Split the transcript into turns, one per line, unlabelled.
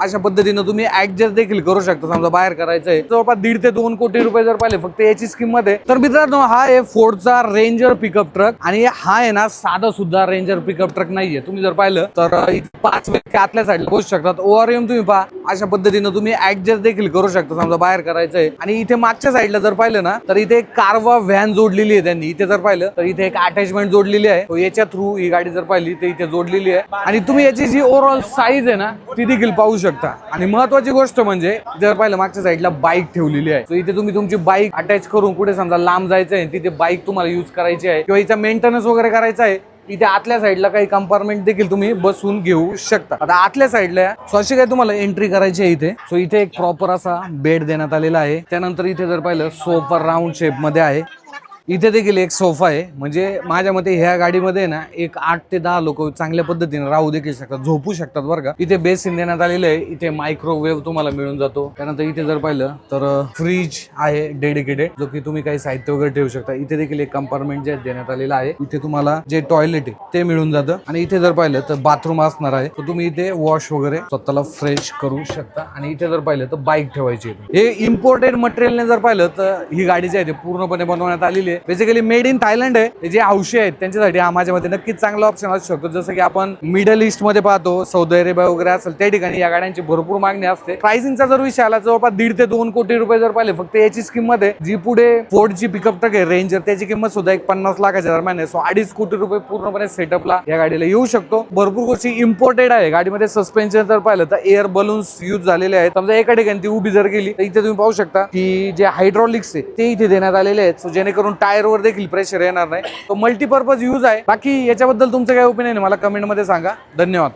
अशा पद्धतीने तुम्ही ऍडजस्ट देखील करू शकता। समजा बाहेर करायचंय जवळपास 1.5 ते 2 कोटी रुपये जर पाहिले फक्त याची स्कीम मध्ये, तर मित्रांनो हा आहे फोर्डचा रेंजर पिकअप ट्रक। आणि हा आहे ना साधा सुद्धा रेंजर पिकअप ट्रक नाहीये। तुम्ही जर पाहिलं तर 5 व्यक्ती आतल्या साईडला बसू शकतात। ओआरएम तुम्ही पहा, अशा पद्धतीने तुम्ही ऍडजस्ट देखील करू शकता। समजा बाहेर करायचंय आणि इथे मागच्या साईडला जर पाहिलं ना तर इथे एक कारवा व्हॅन जोडलेली आहे त्यांनी। इथे जर पाहिलं तर इथे एक अटॅचमेंट जोडलेली आहे, तो याच्या थ्रू ही गाडी जर पाहिली तर इथे जोडलेली आहे। आणि तुम्ही याची जी ओव्हरऑल साईज आहे ना ती देखील पाहू शकता। आणि महत्वाची गोष्ट म्हणजे जर पाहिलं मागच्या साईडला बाईक ठेवलेली आहे, तर इथे तुम्ही तुमची बाईक अटॅच करून कुठे समजा लांब जायचं आहे तिथे बाईक तुम्हाला यूज करायची आहे किंवा हिचा मेंटेनन्स वगैरे करायचा आहे, इथे आतल्या साईडला काही कंपार्टमेंट देखील तुम्ही बसून घेऊ शकता। आता आतल्या साईडला सो अशी काही तुम्हाला एंट्री करायची आहे इथे। सो इथे एक प्रॉपर असा बेड देण्यात आलेला आहे। त्यानंतर इथे जर पाहिलं सोफा राऊंड शेप मध्ये आहे। इथे देखील एक सोफा आहे, म्हणजे माझ्या मते ह्या गाडीमध्ये ना एक 8 ते 10 लोक चांगल्या पद्धतीने राहू देखील शकतात, झोपू शकतात बरं का। इथे बेसिन देण्यात आलेलं आहे, इथे मायक्रोवेव्ह तुम्हाला मिळून जातो। त्यानंतर इथे जर पाहिलं तर फ्रीज आहे डेडिकेटेड, जो की तुम्ही काही साहित्य वगैरे ठेवू शकता। इथे देखील एक कंपार्टमेंट जे देण्यात आलेलं आहे, इथे तुम्हाला जे टॉयलेट आहे ते मिळून जातं। आणि इथे जर पाहिलं तर बाथरूम असणार आहे, तर तुम्ही इथे वॉश वगैरे स्वतःला फ्रेश करू शकता। आणि इथे जर पाहिलं तर बाईक ठेवायची आहे। हे इम्पोर्टेड मटेरियलने जर पाहिलं तर ही गाडी जी आहे ती पूर्णपणे बनवण्यात आलेली आहे। बेसिकली मेड इन थायलंड आहे। जे हौशी आहेत त्यांच्यासाठी हा माझ्या मते नक्कीच चांगला ऑप्शन असू शकतो। जसं की आपण मिडल ईस्ट मध्ये पाहतो, सौदी अरेबिया वगैरे असेल त्या ठिकाणी या गाड्यांची भरपूर मागणी असते। प्राइसिंगचा जर विषय आला जवळपास 1.5 ते 2 कोटी रुपये जर पाहिले फक्त याची स्कीम मध्ये, जी पुढे फोर्डची पिकअप ट्रक आहे रेंजर त्याची किंमत सुद्धा एक 50 लाखाच्या दरम्यान आहे। सो 2.5 कोटी रुपये पूर्णपणे सेटअपला या गाडीला येऊ शकतो। भरपूर गोष्टी इम्पोर्टेड आहे गाडीमध्ये। सस्पेन्शन जर पाहिलं तर एअर बलून्स यूज झालेले आहेत। समजा एका ठिकाणी ती उभी जर गेली तर इथे तुम्ही पाहू शकता की जे हायड्रॉलिक्स आहे ते इथे देण्यात आलेले आहेत, सो जेणेकरून टायर वर देखील प्रेशर येणार नाही। तो मल्टीपर्पज यूज आहे। बाकी याच्याबद्दल तुमचं काय ओपिनियन आहे मला कमेंट मध्ये सांगा। धन्यवाद।